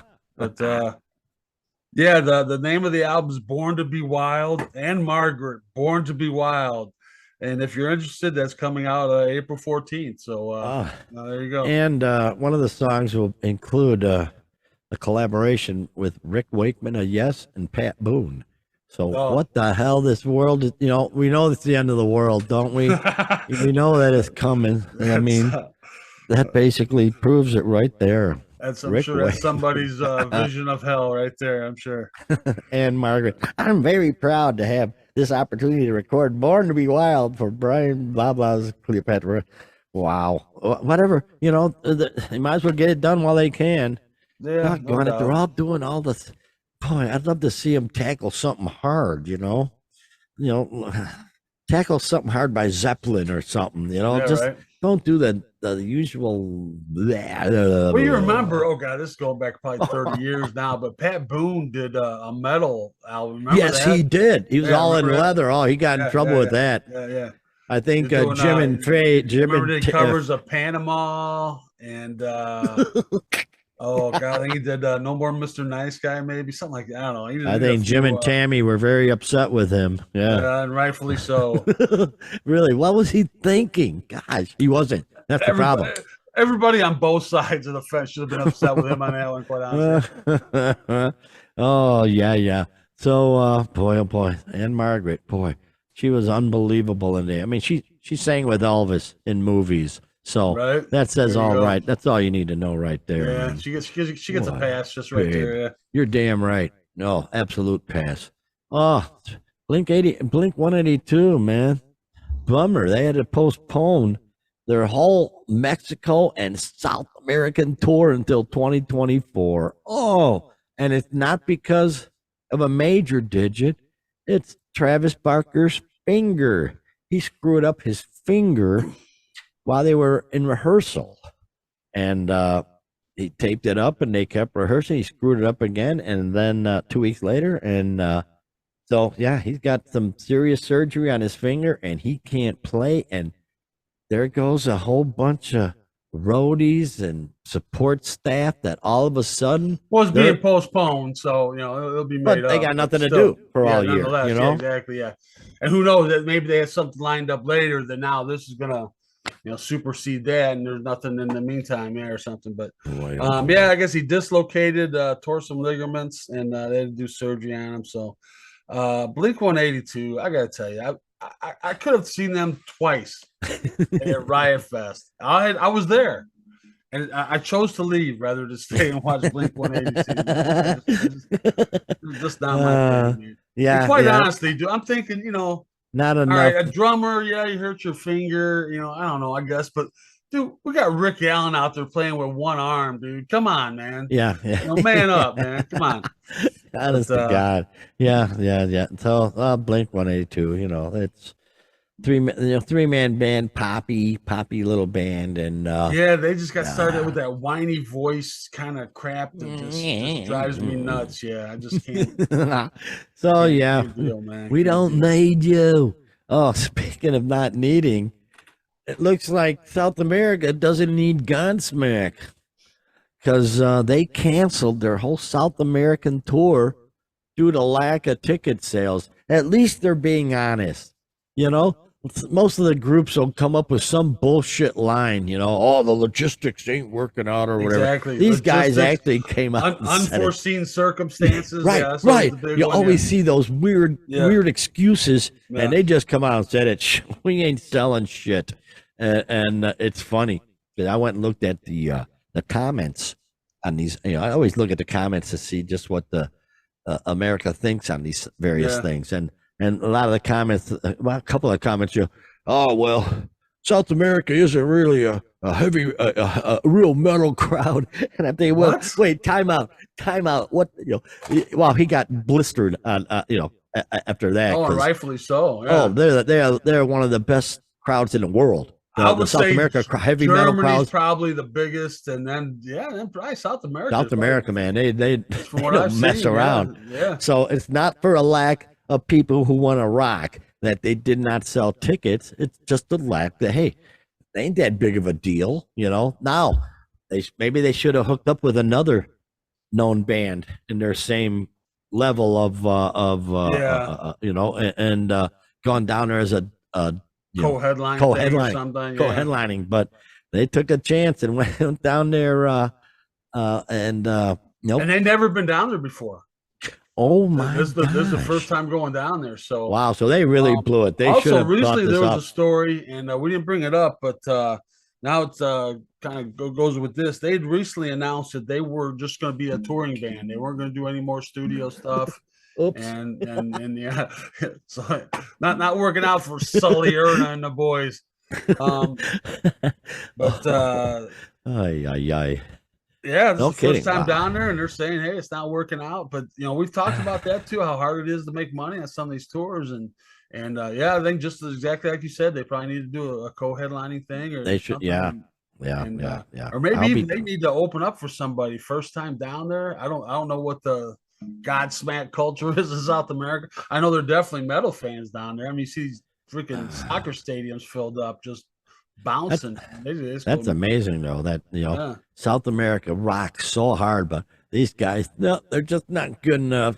name of the album is "Born to Be Wild" and Margaret, "Born to Be Wild." And if you're interested, that's coming out April 14th. So there you go. And one of the songs will include a collaboration with Rick Wakeman of Yes and Pat Boone. So what the hell? This world is, we know it's the end of the world, don't we? We know that it's coming. And I mean, that basically proves it right there. I'm sure that's somebody's vision of hell right there, I'm sure. And Margaret, I'm very proud to have this opportunity to record Born to Be Wild for Brian blah blah's Cleopatra. Wow. Whatever, they might as well get it done while they can. Yeah. They're all doing all this. Boy, I'd love to see him tackle something hard, tackle something hard by Zeppelin or something, don't do the usual. Well, you remember, this is going back probably 30 years now, but Pat Boone did a metal album. Remember yes, that? He did. He was all in leather. Oh, he got in trouble with that. Yeah. I think Jim and Trey. Remember the covers of Panama and. Oh God! I think he did No More Mr. Nice Guy, maybe something like that. I don't know. I think Jim and Tammy were very upset with him. Yeah, and rightfully so. Really, what was he thinking? Gosh, he wasn't. That's the problem. Everybody on both sides of the fence should have been upset with him on that one, quite honestly. Oh yeah. So, boy, and Margaret, boy, she was unbelievable in there. I mean, she sang with Elvis in movies. So that says all right. That's all you need to know right there. Yeah, man. She gets a pass just right there. Yeah. You're damn right. No, absolute pass. Oh, Blink 182, man. Bummer. They had to postpone their whole Mexico and South American tour until 2024. Oh, and it's not because of a major digit. It's Travis Barker's finger. He screwed up his finger while they were in rehearsal, and he taped it up and they kept rehearsing. He screwed it up again, and then 2 weeks later, and so he's got some serious surgery on his finger and he can't play. And there goes a whole bunch of roadies and support staff that all of a sudden was being postponed, so it'll be made up. They got nothing to do for all year, exactly, and who knows, that maybe they have something lined up later that now this is gonna supersede that, and there's nothing in the meantime or something. But I guess he dislocated, tore some ligaments, and they had to do surgery on him. So Blink 182, I gotta tell you, I could have seen them twice at Riot Fest. I was there, and I chose to leave rather than stay and watch Blink 182. Just not my thing, man. And quite honestly, dude, I'm thinking, not enough. All right, a drummer, you hurt your finger, I don't know, I guess, but dude, we got Rick Allen out there playing with one arm, dude. Come on, man. Yeah. Man up, man. Come on. Honest to God. Yeah. So Blink 182, three-man band, poppy little band, and Yeah, they just got started with that whiny voice kind of crap that just drives me nuts. Yeah, I just can't. So yeah, Can't deal, man. we Can't don't deal. need you. Oh, speaking of not needing, it looks like South America doesn't need Godsmack because they canceled their whole South American tour due to lack of ticket sales. At least they're being honest. You know, most of the groups will come up with some bullshit line, oh, the logistics ain't working out or whatever. Exactly. These guys Logistics, actually came out and said it. unforeseen circumstances. Right, Yeah, that's right. always the big You one, always see those weird excuses, Yeah. and they just come out and said it. We ain't selling shit, and it's funny because I went and looked at the comments on these. I always look at the comments to see just what the America thinks on these various things, and a lot of the comments, well, a couple of comments, oh well, South America isn't really a heavy, a real metal crowd. And I'm thinking, well, wait, time out. What, well, he got blistered on, after that. Oh, rightfully so. Yeah. Oh, they're one of the best crowds in the world. I would the South say America heavy Germany's metal crowds, probably the biggest, and then probably South America. South America, man, they don't mess around. Yeah. So it's not for a lack of people who want to rock that they did not sell tickets. It's just the lack that, hey, they ain't that big of a deal, Now, maybe they should have hooked up with another known band in their same level of and gone down there as a co-headlining. But they took a chance and went down there, and they never been down there before. Oh my! This is the first time going down there. So wow! So they really blew it. They also recently there was a story, and we didn't bring it up, but now it's kind of goes with this. They'd recently announced that they were just going to be a touring band. They weren't going to do any more studio stuff. Oops. And yeah, so not working out for Sully Erna and the boys. Yeah, this is the first time down there, and they're saying, hey, it's not working out. But we've talked about that too, how hard it is to make money on some of these tours, and I think just exactly like you said, they probably need to do a co-headlining thing, or they should, yeah. Or maybe even they need to open up for somebody first time down there. I don't know what the Godsmack culture is in South America. I know they're definitely metal fans down there. I mean, you see these freaking soccer stadiums filled up, just bouncing. That's amazing, though. That South America rocks so hard, but these guys, no, they're just not good enough.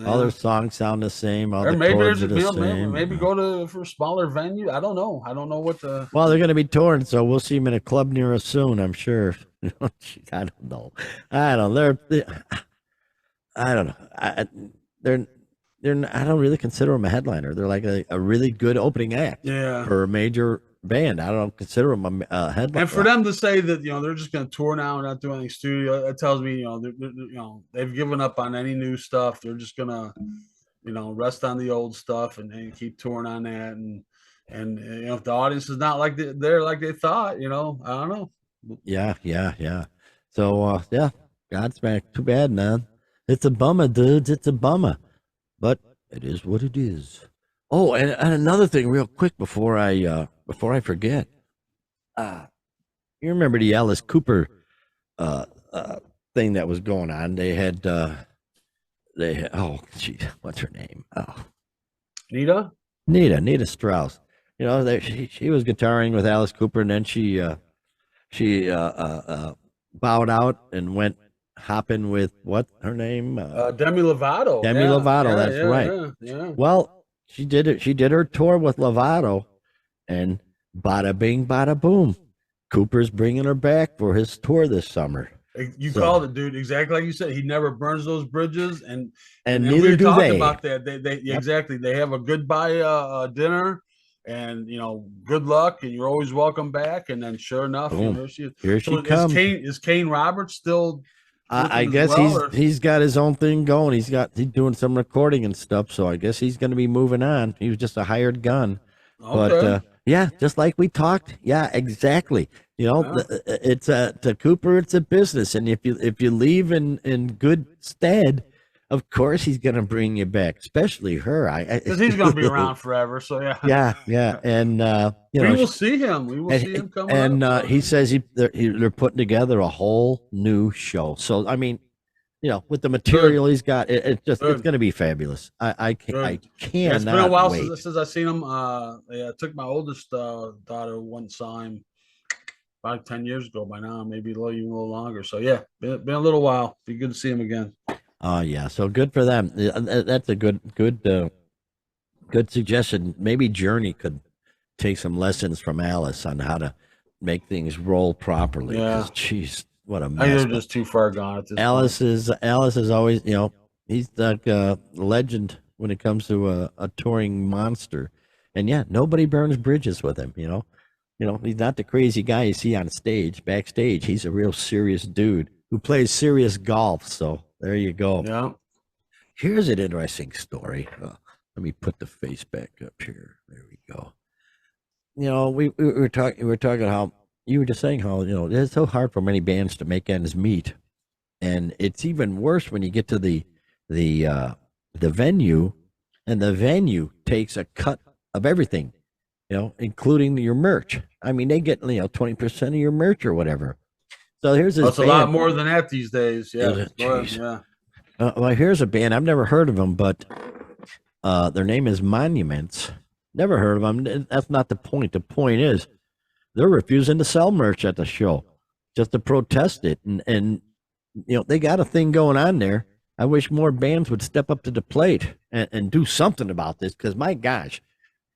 All their songs sound the same. All the chords are the same. Maybe go for a smaller venue. I don't know. What the. Well, they're going to be touring, so we'll see them in a club near us soon, I'm sure. I don't know. I don't know. They're I don't really consider them a headliner. They're like a really good opening act for a major band. I don't consider them a headliner. And for them to say that they're just going to tour now and not do anything studio, that tells me they've given up on any new stuff. They're just going to rest on the old stuff and keep touring on that. And if the audience is not like they're like they thought, I don't know. Yeah. So Godsmack, too bad, man. It's a bummer, dudes. It's a bummer, but it is what it is. Oh, and another thing, real quick, before I forget, you remember the Alice Cooper thing that was going on? They had oh, gee, what's her name? Oh, Nita Strauss. She was guitaring with Alice Cooper, and then she bowed out and went hopping with what her name? Demi Lovato. Lovato, that's right. Yeah. Well, she did it. She did her tour with Lovato, and bada bing, bada boom. Cooper's bringing her back for his tour this summer. You called it, dude. Exactly like you said. He never burns those bridges, and neither do they. About that, they exactly. They have a goodbye dinner, and good luck, and you're always welcome back. And then, sure enough, here she comes. Is Kane Roberts still? I guess he's got his own thing going. He's doing some recording and stuff. So I guess he's going to be moving on. He was just a hired gun. Okay. But just like we talked. Yeah, exactly. It's to Cooper, it's a business, and if you leave in good stead, of course he's gonna bring you back, especially her. Because he's going to be around forever. So yeah, and we will see him. We will see him coming and up. he says they're putting together a whole new show. So I mean, with the material he's got, it's going to be fabulous. I cannot it's been a while wait. since I seen him. I took my oldest daughter one time about 10 years ago by now, maybe even a little longer. So yeah, been a little while. Be good to see him again. Oh yeah, so good for them. That's a good suggestion. Maybe Journey could take some lessons from Alice on how to make things roll properly. Yeah, jeez, what a mess. I think they're just too far gone at this Alice point. Alice is always, he's like a legend when it comes to a touring monster. And yeah, nobody burns bridges with him. He's not the crazy guy you see on stage. Backstage, he's a real serious dude who plays serious golf. So there you go. Yeah. Here's an interesting story. Let me put the face back up here. There we go. We were talking how you were just saying how it's so hard for many bands to make ends meet, and it's even worse when you get to the venue, and the venue takes a cut of everything, including your merch. I mean, they get 20% of your merch or whatever. So here's this. That's a lot more than that these days. Yeah, yeah. Well, here's a band I've never heard of them, but their name is Monuments. Never heard of them. That's not the point. The point is they're refusing to sell merch at the show just to protest it. And they got a thing going on there. I wish more bands would step up to the plate and do something about this, because my gosh,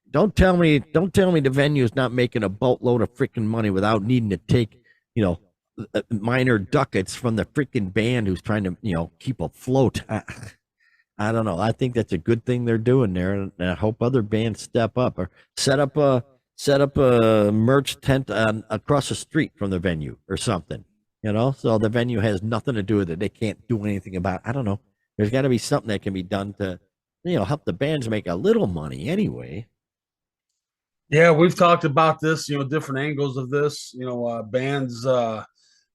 don't tell me the venue's not making a boatload of freaking money without needing to take, minor ducats from the freaking band who's trying to, keep afloat. I don't know. I think that's a good thing they're doing there, and I hope other bands step up or set up a merch tent across the street from the venue or something. So the venue has nothing to do with it. They can't do anything about it. I don't know. There's got to be something that can be done to, help the bands make a little money anyway. Yeah, we've talked about this, different angles of this, bands,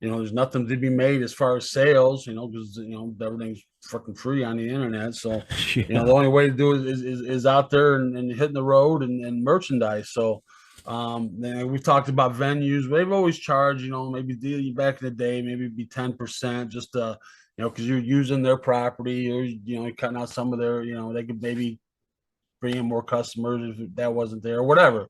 there's nothing to be made as far as sales, because, everything's fucking free on the internet. So, the only way to do it is out there and hitting the road and merchandise. So, we've talked about venues. They've always charged, maybe back in the day, maybe it'd be 10% just because you're using their property, or, you're cutting out some of their, they could maybe bring in more customers if that wasn't there or whatever.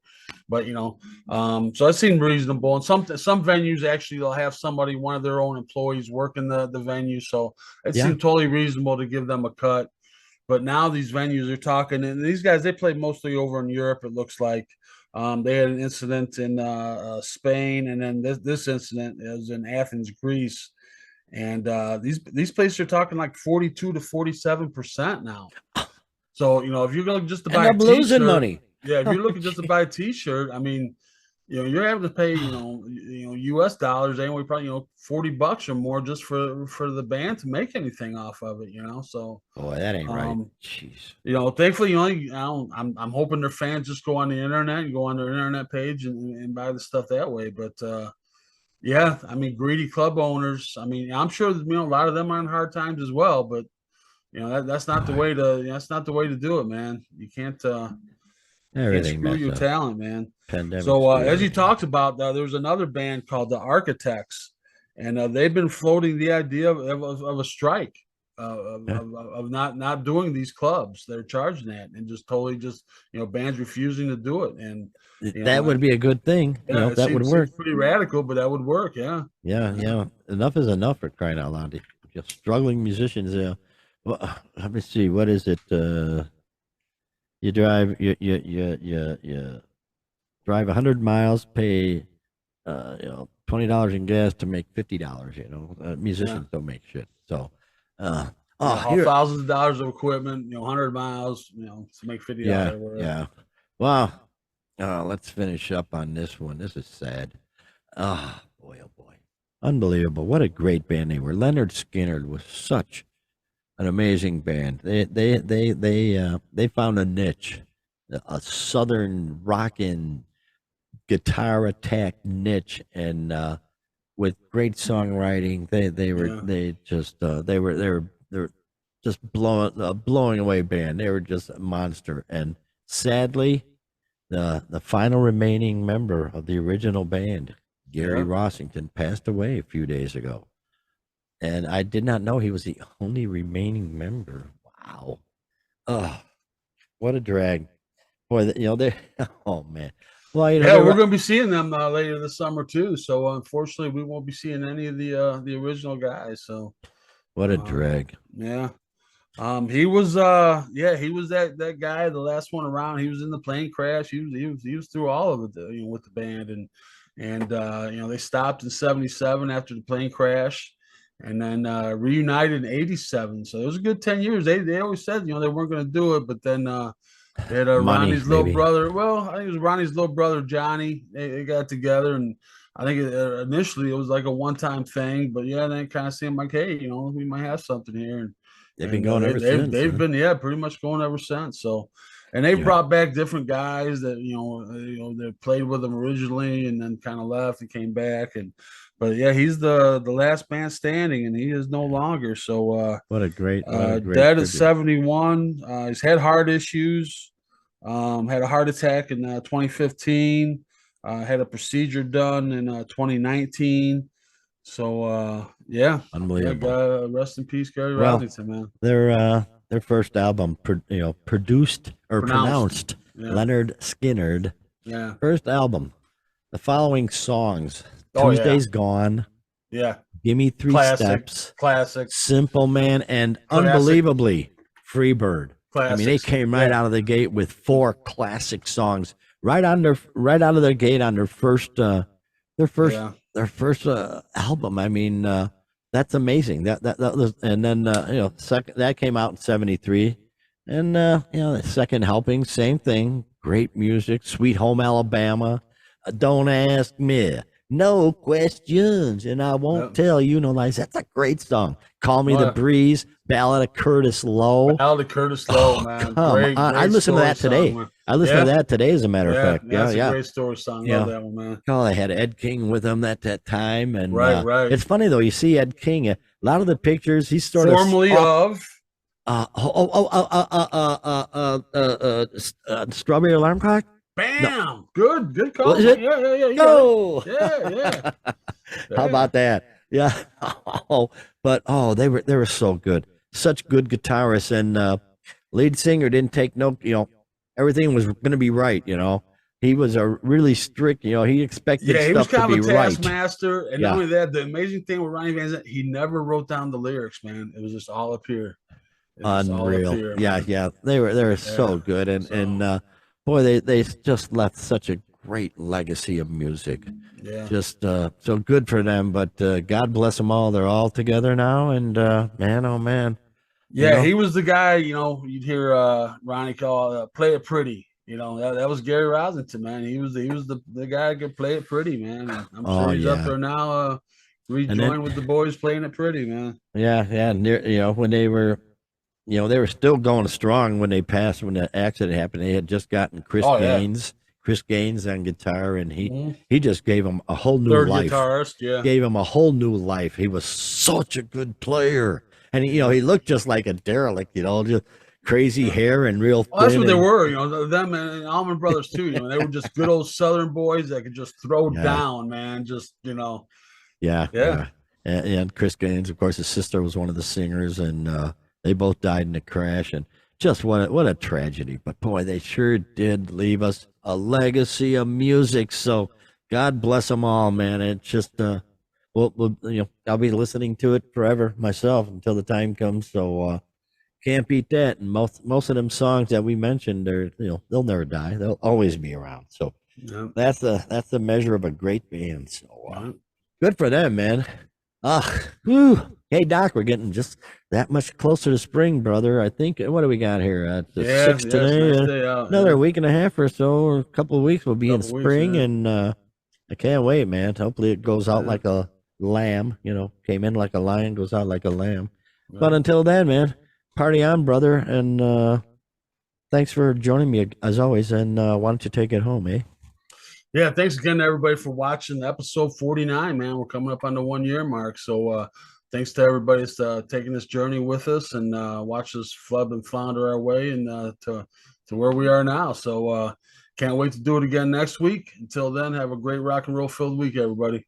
But so it seemed reasonable. And some venues actually they'll have one of their own employees working the venue, so it seemed totally reasonable to give them a cut. But now these venues are talking, and these guys, they play mostly over in Europe, it looks like. They had an incident in Spain, and then this incident is in Athens, Greece. And these places are talking like 42 to 47% now. So, if you're going just to buy a t-shirt, losing money. Yeah, if you're looking just to buy a t-shirt, I mean, you're having to pay, US dollars anyway, probably, $40 or more just for the band to make anything off of it, So, boy, that ain't right. Jeez. Thankfully, I'm hoping their fans just go on the internet and go on their internet page and buy the stuff that way. But yeah, I mean, greedy club owners. I mean, I'm sure a lot of them are in hard times as well, but that's not the way to do it, man. You can't screw your talent, man. So as you talked about, there was another band called the Architects, and they've been floating the idea of a strike, of not doing these clubs. They're charging that, and just totally bands refusing to do it. And that would be a good thing. That would work. Pretty radical, but that would work. Yeah. Enough is enough, for crying out loud. Just struggling musicians. Well, let me see. What is it? You drive you drive 100 miles, pay $20 in gas to make $50. Musicians don't make shit. So, thousands of dollars of equipment, 100 miles, to make $50. Yeah. Wow. Let's finish up on this one. This is sad. Oh boy. Unbelievable. What a great band they were. Lynyrd Skynyrd was such an amazing band. They found a niche, a southern rockin' guitar attack niche, and with great songwriting. They were just blowing away band. They were just a monster. And sadly, the final remaining member of the original band, Gary Rossington, passed away a few days ago. And I did not know he was the only remaining member. Wow. Oh, what a drag. Boy, they oh man. Well, we're going to be seeing them later this summer too. So unfortunately, we won't be seeing any of the original guys. So what a drag. Yeah. He was he was that guy, the last one around. He was in the plane crash. He was through all of it, with the band, and they stopped in '77 after the plane crash, and then reunited in '87. So it was a good 10 years. They always said they weren't going to do it, but then they had Ronnie's little brother. Well, I think it was Ronnie's little brother Johnny. They got together, and I think initially it was like a one-time thing, but then it kind of seemed like, hey, we might have something here. And they've been going ever since. They've been pretty much going ever since. So, and they've brought back different guys that that played with them originally and then kind of left and came back. But he's the last band standing, and he is no longer. So what a great dead at 71. He's had heart issues. Had a heart attack in 2015. Had a procedure done in 2019. So unbelievable. Rest in peace, Gary Rossington, man. Their first album, produced or pronounced Lynyrd Skynyrd. Yeah. First album. The following songs: Tuesday's Gone. Yeah. Gimme 3 Steps. Classic. Simple Man, and unbelievably Freebird. Classics. I mean, they came right out of the gate with 4 classic songs. Right out of their gate on their first album. I mean, that's amazing. That was, and then second that came out in '73, and the second helping, same thing. Great music, Sweet Home Alabama, Don't Ask Me No Questions, and I Won't Tell You No Lies. That's a great song. Call Me the Breeze, Ballad of Curtis Lowe. Ballad of Curtis Lowe, man. Great I listened to that today. Song, I listened to that today, as a matter of fact. That's a great story song. Love that one, man. Oh, they had Ed King with them that time, and right. It's funny though. You see Ed King. A lot of the pictures he's sort formerly of Strawberry Alarm Clock. Bam! No. Good call. Was it? Yeah. No. Yeah. How about that? Yeah. They were so good. Such good guitarists, and lead singer didn't take no. Everything was going to be right. He was a really strict. He expected stuff to be right. He was kind of a taskmaster, and not only that, the amazing thing with Ronnie Van Zant, he never wrote down the lyrics. Man, it was just all up here. Unreal. Yeah. They were so good, and boy, they just left such a great legacy of music. Yeah. Just so good for them. But God bless them all. They're all together now, and man, oh man. Yeah, he was the guy. You'd hear Ronnie call "Play It Pretty." That was Gary Rossington, man. He was the guy that could play it pretty, man. I'm sure he's up there now, rejoined with the boys playing it pretty, man. Yeah. When they were, they were still going strong when they passed. When the accident happened, they had just gotten Chris Gaines on guitar, and he just gave him a whole new life. Guitarist, gave him a whole new life. He was such a good player, and he looked just like a derelict, just crazy hair and real thin. Well, that's what they were, them and Allman Brothers too. They were just good old Southern boys that could just throw down, man. Yeah. And Chris Gaines, of course, his sister was one of the singers, and they both died in a crash. And just what a tragedy. But boy, they sure did leave us a legacy of music. So God bless them all, man. It's just I'll be listening to it forever myself until the time comes. So can't beat that. And most of them songs that we mentioned, they'll never die. They'll always be around. So that's the measure of a great band. So good for them, man. Hey Doc, we're getting just that much closer to spring, brother. I think. What do we got here? 6 today. Another week and a half or so, or a couple of weeks, we'll be in spring, and I can't wait, man. Hopefully it goes out like a lamb. Came in like a lion, goes out like a lamb. Right. But until then, man, party on, brother, and thanks for joining me as always. And why don't you take it home, eh? Yeah, thanks again to everybody for watching episode 49, man. We're coming up on the 1 year mark, so thanks to everybody that's taking this journey with us and watch us flub and flounder our way and to where we are now. So can't wait to do it again next week. Until then, have a great rock and roll filled week, everybody.